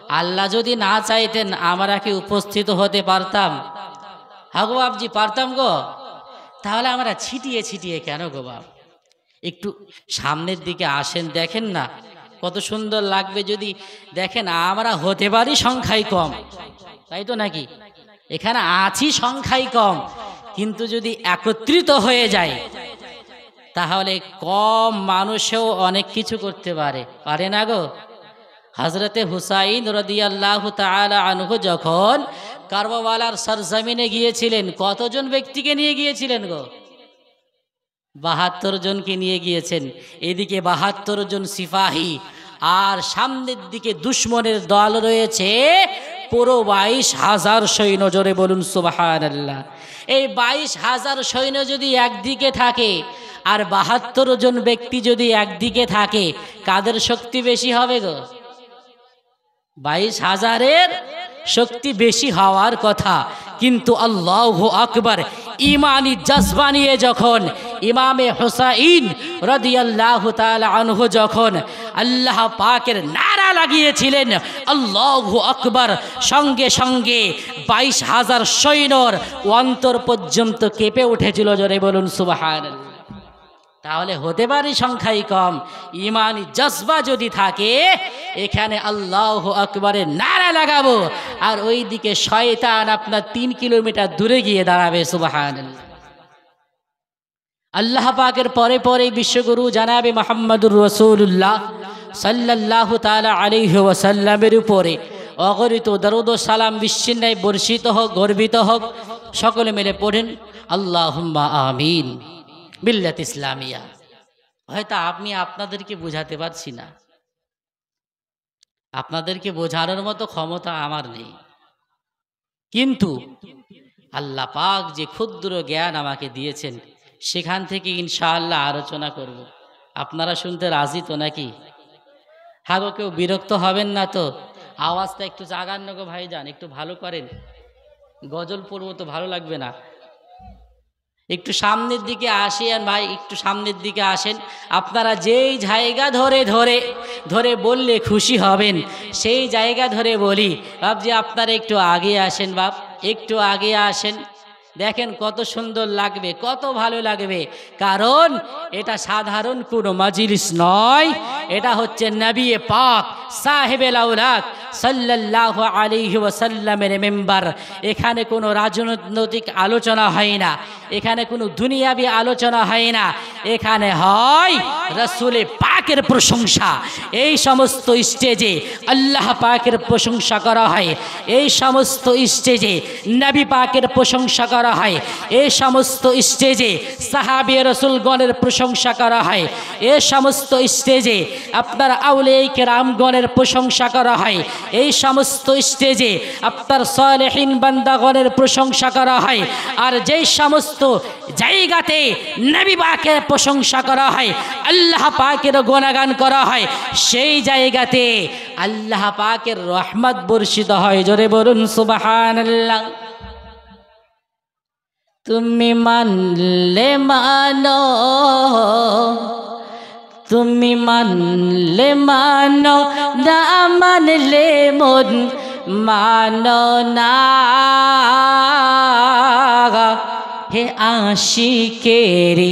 আল্লাহ যদি না চাইতেন আমরা কি উপস্থিত হতে পারতাম? হ্যাঁ গো বাপজি, পারতাম গো। তাহলে আমরা ছিটিয়ে ছিটিয়ে কেন গো বাপ? একটু সামনের দিকে আসেন, দেখেন না কত সুন্দর লাগবে। যদি দেখেন আমরা হতে পারি সংখ্যায় কম, তাই তো নাকি? এখানে আছি সংখ্যায় কম, কিন্তু যদি একত্রিত হয়ে যায় তাহলে কম মানুষেও অনেক কিছু করতে পারে, পারে না গো? হযরতে হুসাইন রাদিয়াল্লাহু তাআলা আনহু যখন কারবালার সরজমিনে গিয়েছিলেন, কতজন ব্যক্তিকে নিয়ে গিয়েছিলেন গো? ৭২ জনকে নিয়ে গিয়েছেন। এদিকে ৭২ জন সিপাহী, আর সামনের দিকে দুশমনের দল রয়েছে পুরো ২২,০০০ সৈন্য। জোরে বলুন সুবহানাল্লাহ। এই ২২,০০০ সৈন্য যদি একদিকে থাকে আর ৭২ জন ব্যক্তি যদি একদিকে থাকে, কাদের শক্তি বেশি হবে গো? ২২,০০০-এর শক্তি বেশি হওয়ার কথা, কিন্তু আল্লাহু আকবার ইমানি জজবা নিয়ে যখন ইমামে হুসাইন রাদিয়াল্লাহু তাআলা আনহু যখন আল্লাহ পাকের নারা লাগিয়েছিলেন আল্লাহু আকবার, সঙ্গে সঙ্গে ২২,০০০ সৈন্যর অন্তর পর্যন্ত কেঁপে উঠেছিল। জোরে বলুন সুবহানাল্লাহ। তাহলে হতে পারি সংখ্যাই কম, ইমানি জজবা যদি থাকে, এখানে আল্লাহু আকবারের নারা লাগাবো, আর ওইদিকে শয়তান আপনার ৩ কিলোমিটার দূরে গিয়ে দাঁড়াবে। সুবহানাল্লাহ। আল্লাহ পাকের পরে পরে বিশ্বগুরু জানাবে মুহাম্মদুর রাসূলুল্লাহ সাল্লাল্লাহু তাআলা আলাইহি ওয়াসাল্লামের উপরে অগণিত দরুদ ও সালাম বিশ্বন্যায় বর্ষিত হোক, গর্বিত হোক। সকলে মিলে পড়েন আল্লাহুম্মা আমিন। মিল্লাত ইসলামিয়া। হয়তো আপনাদেরকে বোঝাতে পারছি না, আপনাদেরকে বোঝানোর মতো ক্ষমতা আমার নেই, কিন্তু আল্লাহ পাক যে ক্ষুদ্র জ্ঞান আমাকে দিয়েছেন সেখান থেকে ইনশাআল্লাহ আলোচনা করব। আপনারা শুনতে রাজি তো নাকি? হ্যাঁ গো, কেউ বিরক্ত হবেন না তো? আওয়াজটা একটু জাগান না গো ভাইজান, একটু ভালো করেন। গজল পড়বো তো ভালো লাগবে না। একটু সামনের দিকে আসেন ভাই, একটু সামনের দিকে আসেন। আপনারা যেই জায়গা ধরে ধরে ধরে বললে খুশি হবেন, সেই জায়গা ধরে বলি। বাপজি আপনারা একটু আগে আসেন, বাপ একটু আগে আসেন। দেখেন কত সুন্দর লাগবে, কত ভালো লাগবে, কারণ এটা সাধারণ কোনো মাজলিস নয়, এটা হচ্ছে নবী পাক সাহেবে লাউলাক সাল্লাল্লাহু আলাইহি ওয়াসাল্লামের মেম্বার। এখানে কোনো রাজনৈতিক আলোচনা হয় না, এখানে কোনো দুনিয়াবি আলোচনা হয় না, এখানে হয় রাসূলে পাকের প্রশংসা। এই সমস্ত স্টেজে আল্লাহ পাকের প্রশংসা করা হয়, এই সমস্ত স্টেজে নবী পাকের প্রশংসা করা হয়, এই সমস্ত স্টেজে সাহাবী রাসূলগণের প্রশংসা করা হয়, এই সমস্ত স্টেজে আপনার আউলিয়া কেরামগণের প্রশংসা করা হয়, এই সমস্ত স্টেজে আপনার সালেহিন বান্দাগণের প্রশংসা করা হয়। আর যেই সমস্ত জায়গাতে নবী পাকের প্রশংসা করা হয়, আল্লাহ পাকের গুণগান করা হয়, সেই জায়গাতে আল্লাহ পাকের রহমত বর্ষিত হয়। জোরে বলুন সুবহানাল্লাহ। তুমি মানলে মানো, তুমি মানলে মানো, না মানলে মন মানো না। হে আশিকেরি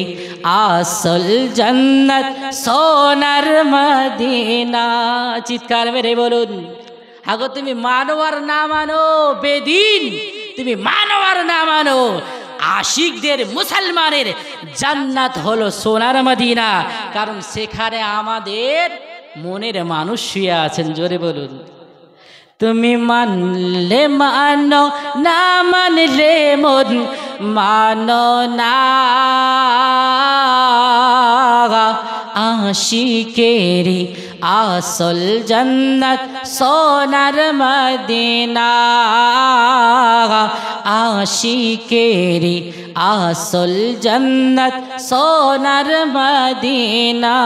আসল জান্নাত সোনার মদিনা। চিৎকার মেরে বলুন, আগো তুমি মানো আর না মানো বেদিন, তুমি মানো আর না মানো, আশিকদের মুসলমানের জান্নাত হলো সোনার মদিনা, কারণ সেখানে আমাদের মনের মানুষ শুয়ে আছেন। জোরে বলুন, তুমি মানলে মানো, না মানলে মন মানো না। আশিকেরি আসল জান্নাত সোনার মদিনা, আশিকেরি আসল জান্নাত সোনার মদিনা।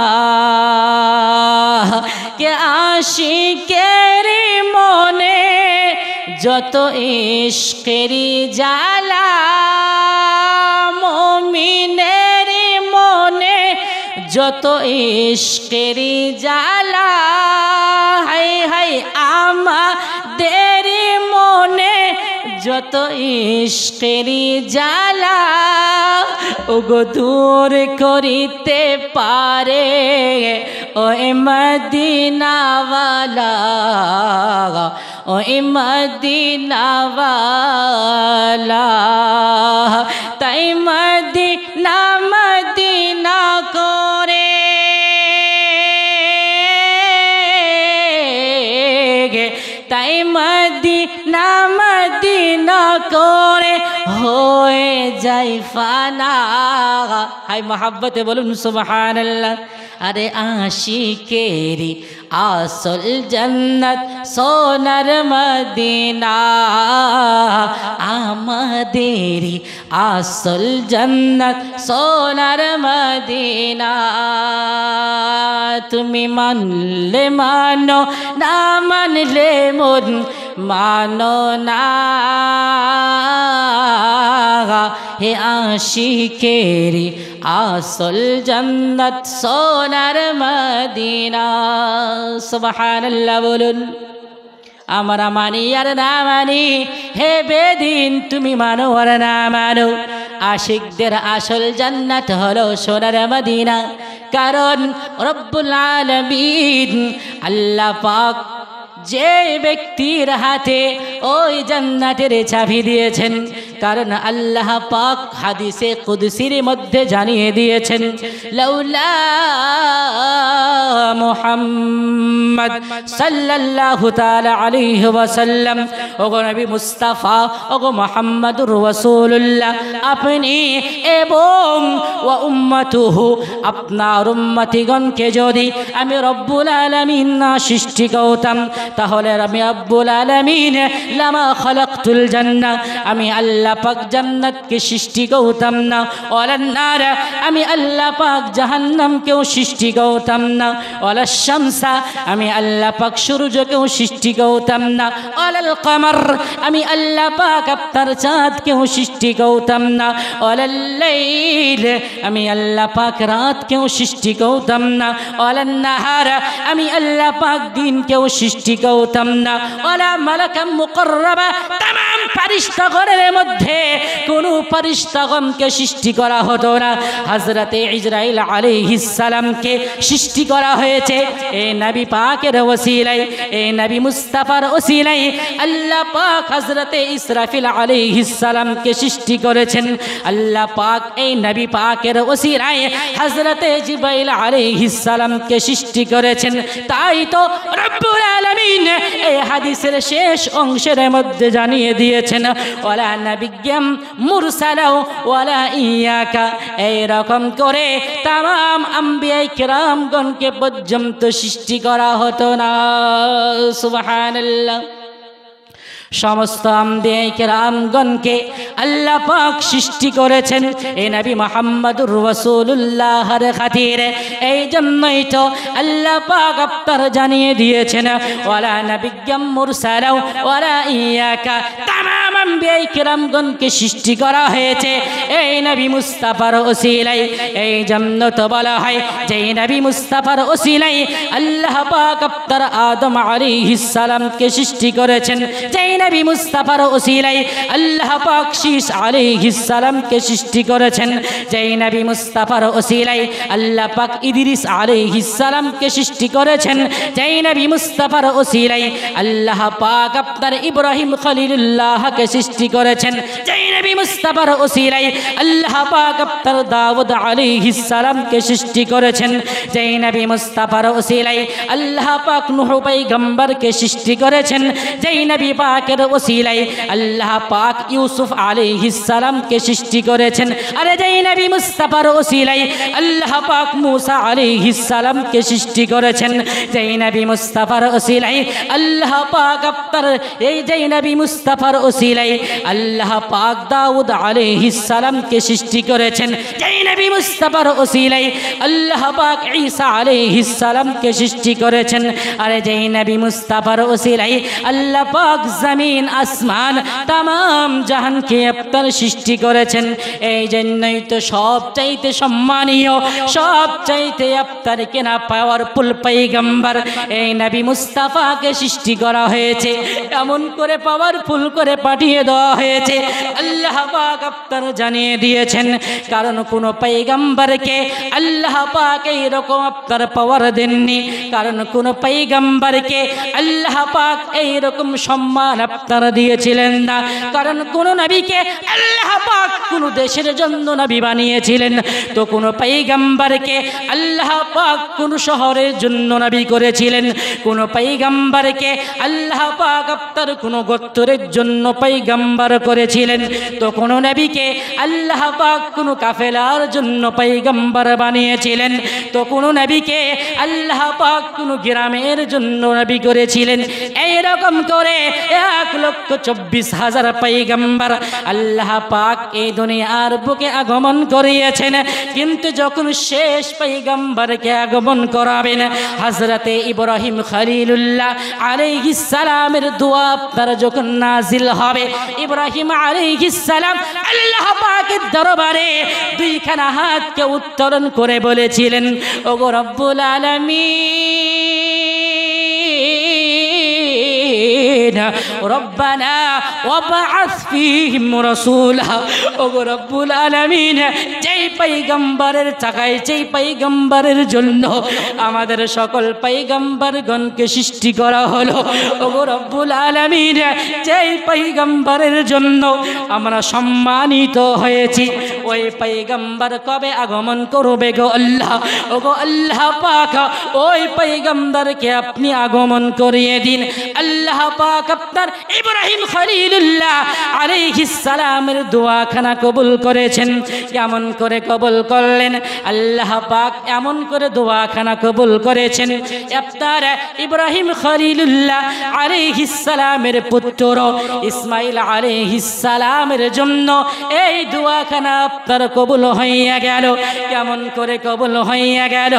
কে আশিকেরি মনে যত ইশকেরি জ্বালা, মুমিনেরি মনে যত ইশকেরি জ্বালা, হাই হাই আমাদের মনে যত ইশকেরি জ্বালা, ওগো দূর করিতে পারে ওই মদিনাওয়ালা, ওই মদিনাওয়ালা। তাই মদিনা মদিনা করে তাই মদিনা মদিনা করে হয়ে যাই ফানা। হাই মোহাব্বতে বলুন সুবহানাল্লাহ। আরে আশিকেরি আসল জান্নাত সোনার মদিনা, আমাদেরই আসল জান্নাত সোনার মদিনা। তুমি মানলে মানো, না মানলে মন মানো না। হে আশিকেরি আসল জান্নাত সোনার মদিনা। সুবহানাল্লাহ বলুন। আমরা মানি আর না মানি, হে বেদিন তুমি মানো আর না মানো, আশিকদের আসল জান্নাত হলো সোনার মদিনা। কারণ রব্বুল আলামিন আল্লাহ পাক যে ব্যক্তির হাতে ওই জান্নাতের চাবি দিয়েছেন, কারণ আল্লাহ পাক হাদিসে কুদসির মধ্যে জানিয়ে দিয়েছেন, লাউলা মুহাম্মদ সাল্লাল্লাহু তাআলা আলাইহি ওয়াসাল্লাম, ওগো নবী মুস্তাফা, ওগো মুহাম্মদুর রাসূলুল্লাহ, আপনি এবং ওয়া উম্মতুহু, আপনার উম্মতিগণকে যদি আমি রব্বুল আলামিন না সৃষ্টি করতাম, তাহলে আমি রব্বুল আলামিন লামা খালাকতুল জান্নাহ, আমি আল্লাহ পাক জান্নাতকে সৃষ্টি করতাম না, ওয়ালান নার, আমি আল্লাহ পাক জাহান্নামকেও সৃষ্টি করতাম না, ওয়ালা শামসা, আমি আল্লাহ পাক সূর্যকেও সৃষ্টি করতাম না, ওয়ালাল কমর, আমি আল্লাহ পাক আপনার চাঁদকেও সৃষ্টি করতাম না, ওয়ালাল লাইল, আমি আল্লাহ পাক রাতকেও সৃষ্টি করতাম না, ওয়ালান নাহার, আমি আল্লাহ পাক দিনকেও সৃষ্টি করতাম না, ওয়ালা মালাকাম মুকাররাবা, तमाम ফেরেশতাগণের মধ্যে কোন ফেরেশতাগণকে সৃষ্টি করা হতো না। হযরতে ইসরাইল আলাইহিস সালামকে সৃষ্টি করা হয়েছে এই নবী পাকের ওসিলায়, এই নবী মুস্তাফার ওসিলায়। আল্লাহ পাক হযরতে ইসরাফিল আলাইহিস সালামকে সৃষ্টি করেছেন, আল্লাহ পাক এই নবী পাকের ওসিলায় হযরতে জিবরাইল আলাইহিস সালামকে সৃষ্টি করেছেন। তাই তো রব্বুল আলামিন এই হাদিসের শেষ অংশের মধ্যে জানিয়ে দিয়েছেন, ওয়ালা নাবিয়্যাম মুরসালাও ওয়ালা ইয়াকা, এই রকম করে तमाम আম্বিয়া কিরামগণকে পর্যন্ত সৃষ্টি করা হতো না। সুবহানাল্লাহ। সমস্ত আম্বিয়া কিরামগণকে আল্লাহ পাক সৃষ্টি করেছেন এই নবী মুহাম্মদুর রাসূলুল্লাহর খাতিরে। এই জন্যই তো আল্লাহ পাক আপনার জানিয়ে দিয়েছেন, ওয়ালা নাবিয়্যাম মুরসালাও ওয়ালা ইয়াকা, तमाम আম্বিয়া কিরামগণকে সৃষ্টি করা হয়েছে এই নবী মুস্তাফার ওসিলায়। এই জন্য তো বলা হয় যে নবী মুস্তাফার ওসিলায় আল্লাহ পাক আপনার আদম আলাইহিস সালামকে সৃষ্টি করেছেন, যে নবী মুস্তাফার ওসিলায় আল্লাহ পাক শীস আলাইহিস সালামকে সৃষ্টি করেছেন, যে নবী মুস্তাফার ওসিলায় আল্লাহ পাক ইদ্রিস আলাইহিস সালামকে সৃষ্টি করেছেন, যে নবী মুস্তাফার ওসিলায় আল্লাহ পাক আপনার ইব্রাহিম খলিলুল্লাহকে সৃষ্টি করেছেন, যে নবী মুস্তাফার ওসিলায় আল্লাহ পাক আপনার দাউদ আলাইহিস সালামকে সৃষ্টি করেছেন, যে নবী মুস্তাফার ওসিলায় আল্লাহ পাক নূহ পয়গম্বরকে সৃষ্টি করেছেন, যে নবী পাকের ওসিলায় আল্লাহ পাক ইউসুফ আলাইহিস সালামকে সৃষ্টি করেছেন। আরে যে নবী মুস্তাফার ওসিলায় আল্লাহ পাক মূসা আলাইহিস সালামকে সৃষ্টি করেছেন, যে নবী মুস্তাফার ওসিলায় আল্লাহ পাক আপনার এই যে নবী মুস্তাফার ওসিলায় আল্লাহ পাক দাউদ আলাইহিস সালামকে সৃষ্টি করেছেন, যেই নবী মুস্তাফার ওসিলায় আল্লাহ পাক ঈসা আলাইহিস সালামকে সৃষ্টি করেছেন, আর যেই নবী মুস্তাফার ওসিলায় আল্লাহ পাক জমিন আসমান তামাম জাহানকে আপনার সৃষ্টি করেছেন। এই জন্যই তো সবচাইতে সম্মানীয়, সবচাইতে আপনার কেনা পাওয়ারফুল পয়গম্বর এই নবী মুস্তাফাকে সৃষ্টি করা হয়েছে, এমন করে পাওয়ারফুল করে পাঠিয়ে দেওয়া হয়েছে। আল্লাহ পাক আপনার জানিয়ে দিয়েছেন, কারণ কোন পয়গম্বরকে আল্লাহ পাক এইরকম আপনার পাওয়ার দেননি, কারণ কোন পয়গম্বরকে আল্লাহ পাক এইরকম সম্মান আপনারা দিয়েছিলেন না, কারণ কোন নবীকে আল্লাহ পাক কোন দেশের জন্য নবী বানিয়েছিলেন, তো কোন পয়গম্বরকে আল্লাহ পাক কোন শহরের জন্য নবী করেছিলেন, কোন পয়গম্বরকে আল্লাহ পাক আপনার কোন গোত্রের জন্য পয়গম্বর করেছিলেন, তো কোন নবীকে আল্লাহ পাক কোন কাফেলার জন্য পয়গম্বর বানিয়েছিলেন, তো কোন নবীকে আল্লাহ পাক কোন গ্রামের জন্য নবী করেছিলেন। এইরকম করে 1,24,000 পয়গম্বর আল্লাহ পাক এই দুনিয়ার বুকে আগমন করিয়েছেন। কিন্তু যখন শেষ পয়গম্বরকে আগমন করাবেন, হযরতে ইব্রাহিম খলিলুল্লাহ আলাইহিস সালামের দোয়া আপনার যখন নাজিল হবে, ইব্রাহিম আলাইহিস সালাম আল্লাহ পাকের দরবারে দুইখানা হাতকে উত্তোলন করে বলেছিলেন, ওগো রব্বুল আলামিন রব্বানা ওয়াবআস ফীহিম রাসূলা, ওগো রব্বুল আলামিন যেই পয়গম্বরের চাকায়, যেই পয়গম্বরের জন্য আমাদের সকল পয়গম্বরগণকে সৃষ্টি করা হলো, ওগো রব্বুল আলামিন যেই পয়গম্বরের জন্য আমরা সম্মানিত হয়েছি, ওই পয়গম্বর কবে আগমন করবে গো আল্লাহ? ওগো আল্লাহ পাক ওই পয়গম্বরকে আপনি আগমন করিয়ে দিন। আল্লাহ পাক আপনার ইব্রাহিম খলিলুল্লাহ আলাইহিস সালামের দোয়াখানা কবুল করেছেন। কেমন করে কবুল করলেন? আল্লাহ পাক এমন করে দোয়াখানা কবুল করেছেন, আপনার ইব্রাহিম খলিলুল্লাহ আলাইহিস সালামের পুত্র ইসমাইল আলাইহিস সালামের জন্য এই দোয়াখানা আপনার কবুল হইয়া গেল। কেমন করে কবুল হইয়া গেল?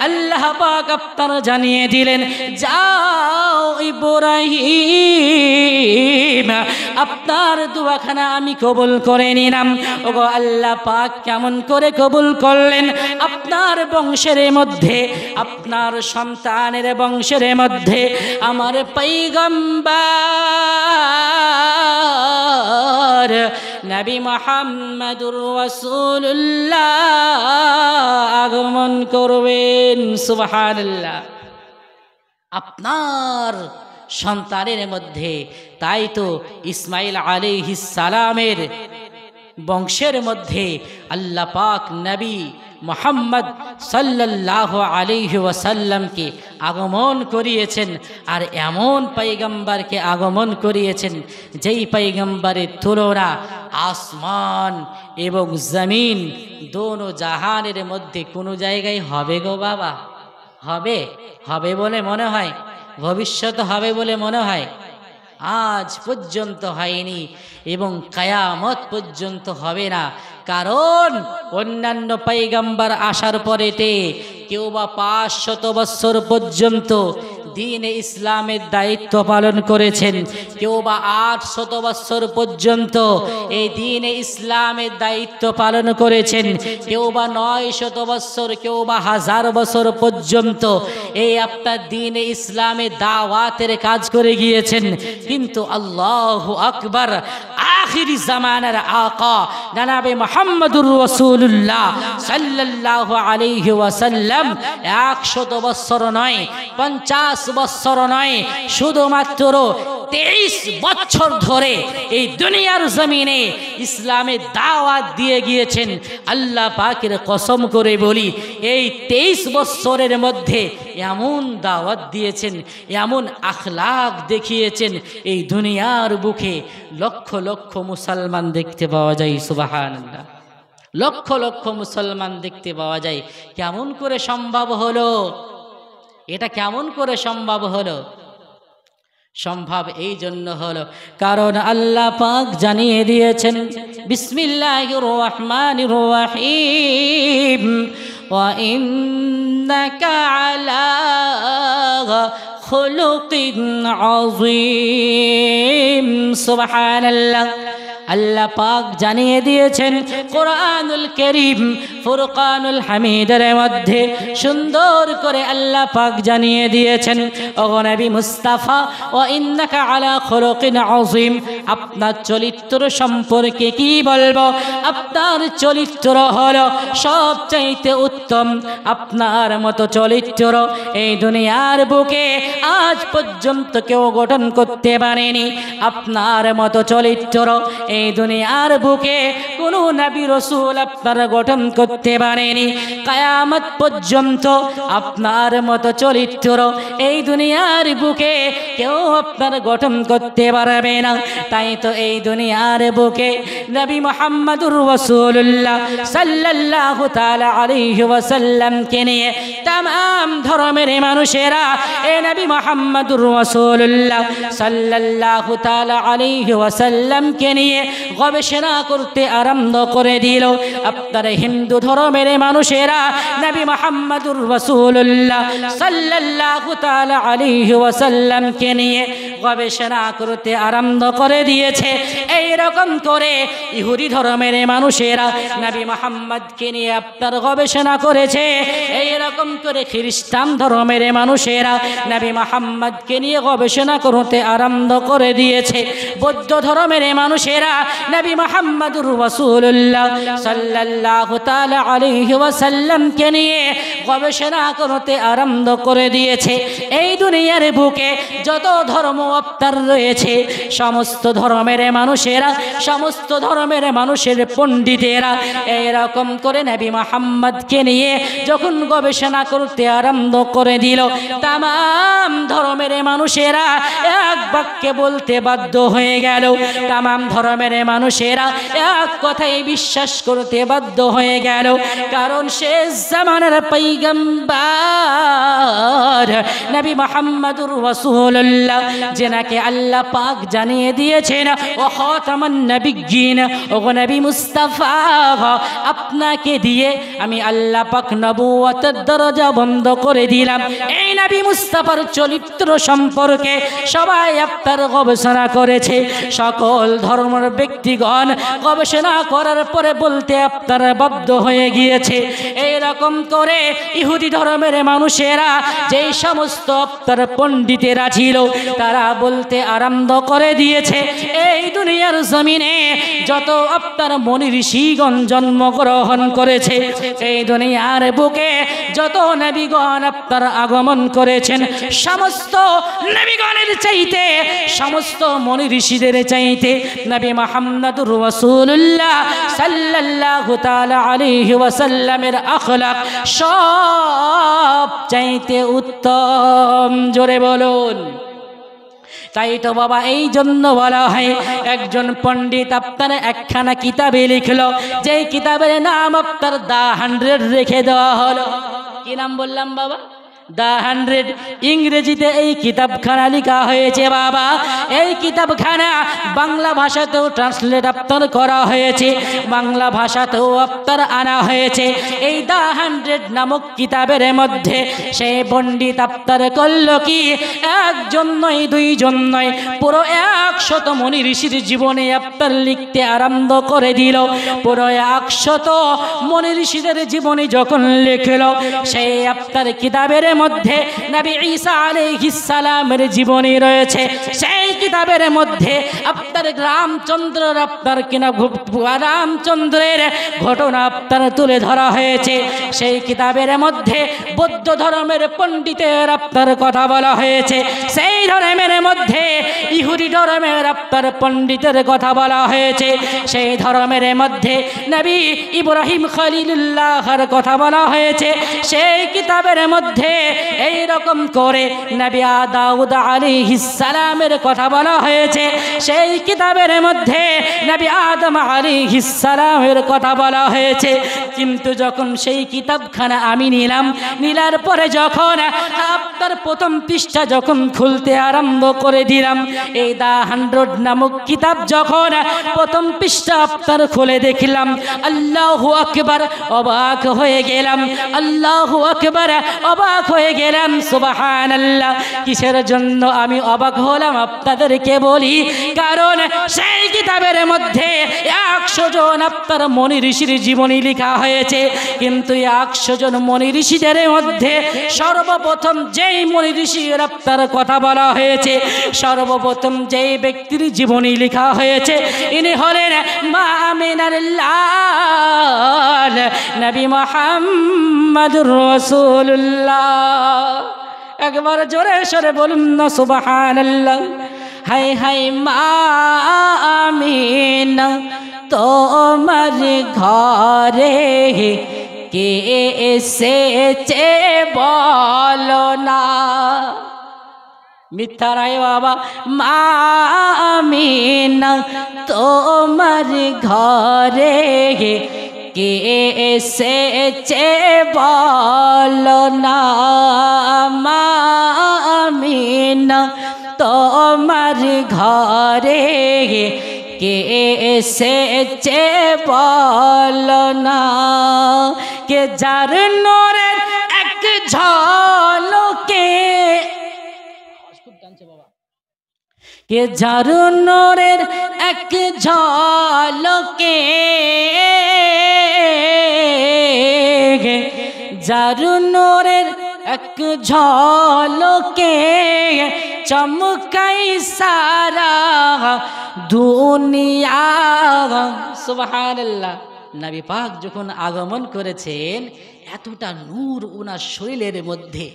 আল্লাহ পাক আপনার জানিয়ে দিলেন, যাও ইব্রাহিম আপনার দোয়াখানা আমি কবুল করে নিলাম। ওগো আল্লাহ পাক কেমন করে কবুল করলেন? আপনার বংশের মধ্যে, আপনার সন্তানের বংশের মধ্যে আমার পয়গম্বর নবী মুহাম্মদুর রাসূলুল্লাহ আগমন করবেন। সুবহানাল্লাহ। আপনার সন্তানের মধ্যে, তাই তো ইসমাইল আলাইহিস সালামের বংশের মধ্যে আল্লাহ পাক নবী মুহাম্মদ সাল্লাল্লাহু আলাইহি ওয়াসাল্লামকে আগমন করিয়েছেন, আর এমন পয়গম্বরকে আগমন করিয়েছেন যেই পয়গম্বরের তুলনা আসমান এবং জমিন দোনো জাহানের মধ্যে কোনো জায়গায় হবে গো বাবা? হবে? হবে বলে মনে হয়? ভবিষ্যৎ হবে বলে মনে হয়? আজ পর্যন্ত হয়নি এবং কিয়ামত পর্যন্ত হবে না। কারণ অন্যান্য পয়গম্বর আসার পরেতে কেউ বা 500 বছর পর্যন্ত দ্বীনে ইসলামের দায়িত্ব পালন করেছেন, কেউ বা 800 বছর পর্যন্ত এই দ্বীনে ইসলামের দায়িত্ব পালন করেছেন, কেউ বা 900 বছর, কেউ বা 1000 বছর পর্যন্ত এই আপনার দ্বীনে ইসলামের দাওয়াতের কাজ করে গিয়েছেন। কিন্তু আল্লাহু আকবার, আখিরি জামানার আকা জনাবে মুহাম্মদুর রাসূলুল্লাহ সাল্লাল্লাহু আলাইহি ওয়াসাল্লাম 100 বছর নয়, 50 বছর নয়, শুধুমাত্র 23 বছর ধরে এই দুনিয়ার জমিনে ইসলামের দাওয়াত দিয়ে গিয়েছেন। আল্লাহ পাকের কসম করে বলি, এই 23 বছরের মধ্যে এমন দাওয়াত দিয়েছেন, এমন আখলাক দেখিয়েছেন, এই দুনিয়ার বুকে লক্ষ লক্ষ মুসলমান দেখতে পাওয়া যায়। সুবহানাল্লাহ। লক্ষ লক্ষ মুসলমান দেখতে পাওয়া যায়। কেমন করে সম্ভব হলো? এটা কেমন করে সম্ভব হলো? সম্ভব এই জন্য হলো কারণ আল্লাহ পাক জানিয়ে দিয়েছেন বিসমিল্লাহির রহমানির রহিম ওয়া ইন্নাকা আলা খুলুকিন আযীম। সুবহানাল্লাহ। আল্লাহ পাক জানিয়ে দিয়েছেন কোরআনুল কারীম ফুরকানুল হামিদের মধ্যে সুন্দর করে আল্লাহ পাক জানিয়ে দিয়েছেন, ওগো নবী মুস্তাফা ওয়া ইন্নাকা আলা খুলুকিন আযীম, আপনার চরিত্র সম্পর্কে কি বলবো? আপনার চরিত্র হলো সবচাইতে উত্তম। আপনার মতো চরিত্র এই দুনিয়ার বুকে আজ পর্যন্ত কেউ গঠন করতে পারেনি। আপনার মতো চরিত্র এই দুনিয়ার বুকে কোনো নবী রাসূল আপনার গঠন করতে পারেনি। কিয়ামত পর্যন্ত আপনার মতো চরিত্র এই দুনিয়ার বুকে কেউ আপনার গঠন করতে পারবে না। তাই তো এই দুনিয়ার বুকে নবী মুহাম্মদুর রাসূলুল্লাহ সাল্লাল্লাহু তাআলা আলাইহি ওয়াসাল্লামকে নিয়ে तमाम ধর্মের মানুষেরা এই নবী মুহাম্মদুর রাসূলুল্লাহ সাল্লাল্লাহু তাআলা আলাইহি ওয়াসাল্লামকে নিয়ে গবেষণা করতে আরম্ভ করে দিল। আপনার হিন্দু ধর্মের মানুষেরা নবী মুহাম্মদুর রাসূলুল্লাহ সাল্লাল্লাহু তাআলা আলাইহি ওয়াসাল্লামকে নিয়ে গবেষণা করতে আরম্ভ করে দিয়েছে। এই রকম করে ইহুদি ধর্মের মানুষেরা নবী মুহাম্মদকে নিয়ে আপনার গবেষণা করেছে। এই রকম করে খ্রিস্টান ধর্মের মানুষেরা নবী মুহাম্মদকে নিয়ে গবেষণা করতে আরম্ভ করে দিয়েছে। বৌদ্ধ ধর্মের মানুষেরা নবী মুহাম্মদুর রাসূলুল্লাহ সাল্লাল্লাহু তাআলা আলাইহি ওয়াসাল্লামকে নিয়ে গবেষণা করতে আরম্ভ করে দিয়েছে। এই দুনিয়ার বুকে যত ধর্ম আপনার রয়েছে সমস্ত ধর্মের মানুষেরা, সমস্ত ধর্মের মানুষের পণ্ডিতেরা এই রকম করে নবী মুহাম্মদকে নিয়ে যখন গবেষণা করতে আরম্ভ করে দিল, तमाम ধর্মের মানুষেরা এক বাক্যে বলতে বাধ্য হয়ে গেল। तमाम ধর্মের মানুষেরা এক কথাই বিশ্বাস করতে বাধ্য হয়ে গেল, কারণ শেষ জামানার পয়গম্বর নবী মুহাম্মদুর রাসূলুল্লাহ যেনাকে আল্লাহ পাক জানিয়ে দিয়েছেন ও খাতামান নবিয়্যিন, ও নবী মুস্তাফা আপনাকে দিয়ে আমি আল্লাহ পাক নবুয়তের দরজা বন্ধ করে দিলাম। এই নবী মুস্তাফার চরিত্র সম্পর্কে সবাই আপনার গবেষণা করেছে। সকল ধর্মের ব্যক্তিগণ গবেষণা করার পরে বলতে আপনার বাধ্য হয়ে গিয়েছে। এই রকম করে ইহুদি ধর্মের মানুষেরা যেই সমস্ত আপনার পণ্ডিতেরা ছিল তারা বলতে আরম্ভ করে দিয়েছে, এই দুনিয়ার জমিনে যত আপনার মুনি ঋষিগণ জন্মগ্রহণ করেছে, এই দুনিয়ার বুকে যত নবীগণ আপনার আগমন করেছেন, সমস্ত নবীগণের চাইতে, সমস্ত মুনি ঋষিদের চাইতে নবী মুহাম্মদুর রাসূলুল্লাহ সাল্লাল্লাহু তাআলা আলাইহি ওয়াসাল্লামের আখলাক সব চাইতে উত্তম। জোরে বলুন। তাই তো বাবা এই জন্য বলা হয় একজন পণ্ডিত আপনার একখানা কিতাবে লিখলো, যেই কিতাবের নাম আপনার দ্য 100 রেখে দেওয়া হলো। কি নাম বললাম বাবা? দ্য 100। ইংরেজিতে এই কিতাবখানা লেখা হয়েছে বাবা। এই কিতাবখানা বাংলা ভাষাতেও ট্রান্সলেট আপনার করা হয়েছে, বাংলা ভাষাতেও আপনার আনা হয়েছে। এই দ্য 100 নামক কিতাবের মধ্যে সেই পণ্ডিত আপনার করল কি, একজন নয় দুইজন নয়, পুরো 100 মুনি ঋষির জীবনে আপনার লিখতে আরম্ভ করে দিল। পুরো 100 মুনি ঋষিদের জীবনী যখন লিখল, সেই আপনার কিতাবের মধ্যে নবী ঈসা আলাইহিস সালামের জীবনী রয়েছে। সেই কিতাবের মধ্যে আপনার রামচন্দ্রের আপনার কিনা রামচন্দ্রের ঘটনা আপনার তুলে ধরা হয়েছে। সেই কিতাবের মধ্যে বৌদ্ধ ধর্মের পণ্ডিতের আপনার কথা বলা হয়েছে। সেই ধর্মের মধ্যে ইহুদি ধর্মের আপনার পণ্ডিতের কথা বলা হয়েছে। সেই ধর্মের মধ্যে নবী ইব্রাহিম খলিলুল্লাহর কথা বলা হয়েছে। সেই কিতাবের মধ্যে এই রকম করে নবী দাউদ আলাইহিস সালামের কথা বলা হয়েছে। সেই কিতাবের মধ্যে নবী আদম আলাইহিস সালামের কথা বলা হয়েছে। কিন্তু যখন সেই কিতাবখানা আমি নিলাম, নিলার পরে যখন আপনার প্রথম পৃষ্ঠা যখন খুলতে আরম্ভ করে দিলাম, এই দ্য 100 নামক কিতাব যখন প্রথম পৃষ্ঠা আপনার খুলে দেখলাম, আল্লাহু আকবার, অবাক হয়ে গেলাম। আল্লাহু আকবার, অবাক হয়ে গেলাম। সুবহানাল্লাহ। কিসের জন্য আমি অবাক হলাম আপনাদেরকে বলি, কারণ সেই কিতাবের মধ্যে 100 জন আপনার মনি ঋষির জীবনী লেখা হয়েছে, কিন্তু 100 জন মনি ঋষিদের মধ্যে সর্বপ্রথম যেই মনি ঋষির আপনার কথা বলা হয়েছে, সর্বপ্রথম যেই ব্যক্তির জীবনী লেখা হয়েছে, ইনি হলেন মা আমিনার লাল নবী মুহাম্মদুর রাসূলুল্লাহ। একবার জোরে সরে বলুন না সুবহানাল্লাহ। হাই হাই মা আমিনা তোমার ঘরে কে এসেছে বলো না। মিথ্যা নাই বাবা। মা আমিনা তোমার ঘরে কে এসেছে বলো না। মা আমিনা তোমার ঘরে কে এসেছে বলো না। কে যার নূরের এক ঝলকে, কে যার নূরের এক ঝলকে, যার নূরের এক ঝলকে চমকাই সারা দুনিয়া। সুবহানাল্লাহ। নবী পাক যখন আগমন করেছেন, এতটা নূর ওনার শরীরের মধ্যে,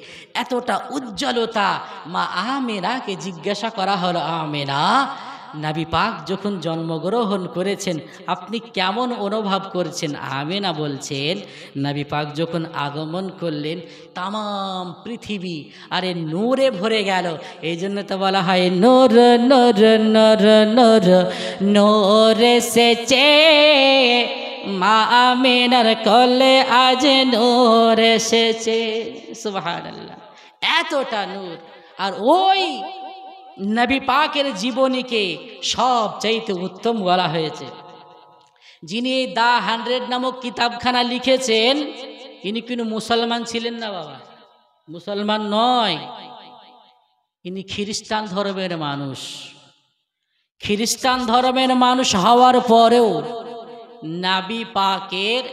এতটা উজ্জ্বলতা। মা আমিনাকে জিজ্ঞাসা করা হলো, আমিনা, নবী পাক যখন জন্মগ্রহণ করেছেন আপনি কেমন অনুভব করছেন? আমিনা বলছেন, নবী পাক যখন আগমন করলেন তাম পৃথিবী আরে নূরে ভরে গেল। এই জন্য তো বলা হয় নূর নূর নূর নূর নূর এসেছে মা আমিনার কোলে আজ নূর এসেছে। সুবহানাল্লাহ। এতটা নূর। আর ওই নবী পাকের জীবনীকে সবচাইতে উত্তম বলা হয়েছে। যিনি দা 100 নামক কিতাবখানা লিখেছেন, ইনি কিন্তু মুসলমান ছিলেন না বাবা, মুসলমান নয়, ইনি খ্রিস্টান ধর্মের মানুষ। খ্রিস্টান ধর্মের মানুষ হওয়ার পরেও নবী পাকের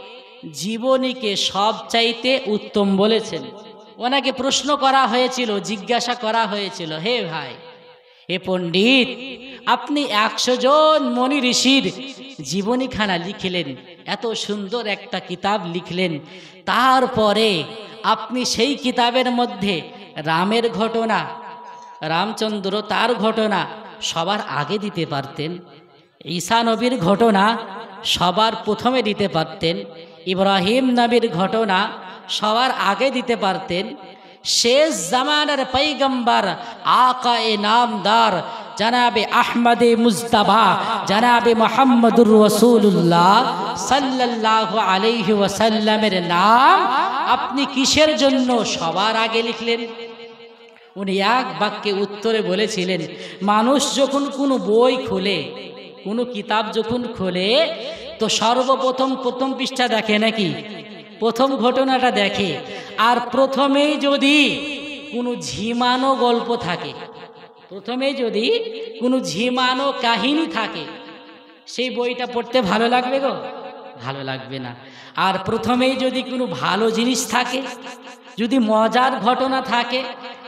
জীবনীকে সবচাইতে উত্তম বলেছেন। ওনাকে প্রশ্ন করা হয়েছিল, জিজ্ঞাসা করা হয়েছিল, হে ভাই, এ পণ্ডিত, আপনি 100 জন মনি ঋষির জীবনীখানা লিখলেন, এত সুন্দর একটা কিতাব লিখলেন, তারপরে আপনি সেই কিতাবের মধ্যে রামের ঘটনা, রামচন্দ্র তার ঘটনা সবার আগে দিতে পারতেন, ঈসা নবীর ঘটনা সবার প্রথমে দিতে পারতেন, ইব্রাহিম নবীর ঘটনা সবার আগে দিতে পারতেন, শেষ জামানার পয়গম্বর আকায়ে নামদার জনাবে আহমদে মুজতবা জনাবে মুহাম্মদুর রাসূলুল্লাহ সাল্লাল্লাহু আলাইহি ওয়াসাল্লামের নাম আপনি কিসের জন্য সবার আগে লিখলেন? উনি এক বাক্যে উত্তরে বলেছিলেন, মানুষ যখন কোনো বই খোলে, কোনো কিতাব যখন খোলে, তো সর্বপ্রথম প্রথম পৃষ্ঠা দেখে নাকি? প্রথম ঘটনাটা দেখে। আর প্রথমেই যদি কোনো ঝিমানো গল্প থাকে, প্রথমে যদি কোনো ঝিমানো কাহিনী থাকে, সেই বইটা পড়তে ভালো লাগবে গো? ভালো লাগবে না। আর প্রথমেই যদি কোনো ভালো জিনিস থাকে, যদি মজার ঘটনা থাকে,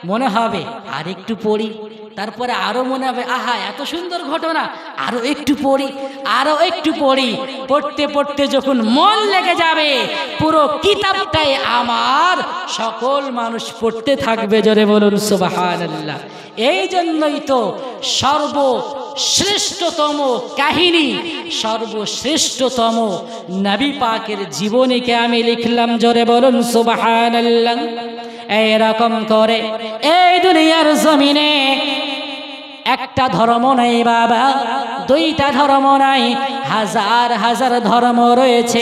মনে হবে আর একটু পড়ি, তারপরে আরো মনে হবে আহা এত সুন্দর ঘটনা, আরো একটু পড়ি, আরো একটু পড়ি। পড়তে পড়তে যখন মন লেগে যাবে, পুরো কিতাবটাই আমার, সকল মানুষ পড়তে থাকবে। জোরে বলুন সুবহানাল্লাহ। এই জন্যই তো সর্বশ্রেষ্ঠতম কাহিনী, সর্বশ্রেষ্ঠতম নবী পাকের জীবনীকে আমি লিখলাম। জোরে বলুন সুবহানাল্লাহ। এইরকম করে এই দুনিয়ার জমিনে একটা ধর্ম নেই বাবা, দুইটা ধর্ম নাই, হাজার হাজার ধর্ম রয়েছে।